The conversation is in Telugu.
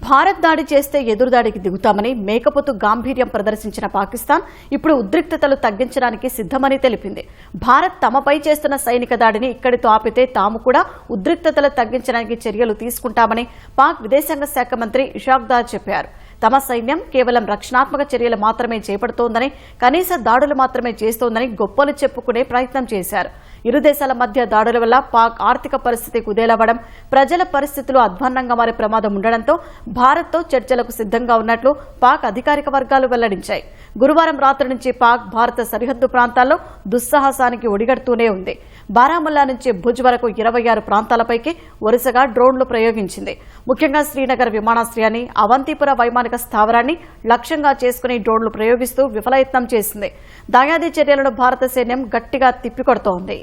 భారత్ దాడి చేస్తే ఎదురుదాడికి దిగుతామని మేకపోతు గాంభీర్యం ప్రదర్శించిన పాకిస్తాన్ ఇప్పుడు ఉద్రిక్తతలు తగ్గించడానికి సిద్ధమని తెలిపింది. భారత్ తమపై చేస్తున్న సైనిక దాడిని ఇక్కడితో ఆపితే తాము కూడా ఉద్రిక్తతలు తగ్గించడానికి చర్యలు తీసుకుంటామని పాక్ విదేశాంగ శాఖ మంత్రి ఇషాక్ దార్ చెప్పారు. తమ సైన్యం కేవలం రక్షణాత్మక చర్యలు మాత్రమే చేపడుతోందని, కనీస దాడులు మాత్రమే చేస్తోందని గొప్పలు చెప్పుకునే ప్రయత్నం చేశారు. ఇరు దేశాల మధ్య దాడుల వల్ల పాక్ ఆర్థిక పరిస్థితి కుదేలవడం, ప్రజల పరిస్థితులు అధ్వాన్నంగా మారే ప్రమాదం ఉండడంతో భారత్తో చర్చలకు సిద్ధంగా ఉన్నట్లు పాక్ అధికారిక వర్గాలు వెల్లడించాయి. గురువారం రాత్రి నుంచి పాక్ భారత సరిహద్దు ప్రాంతాల్లో దుస్సాహసానికి ఒడిగడుతూనే ఉంది. బారాముల్లా నుంచి భుజ్ వరకు 26 ప్రాంతాలపైకి వరుసగా డ్రోన్లు ప్రయోగించింది. ముఖ్యంగా శ్రీనగర్ విమానాశ్రయాన్ని, అవంతిపుర వైమానిక స్థావరాన్ని లక్ష్యంగా చేసుకుని డ్రోన్లు ప్రయోగిస్తూ విఫలయత్నం చేసింది. దాయాది చర్యలను భారత సైన్యం గట్టిగా తిప్పికొడుతోంది.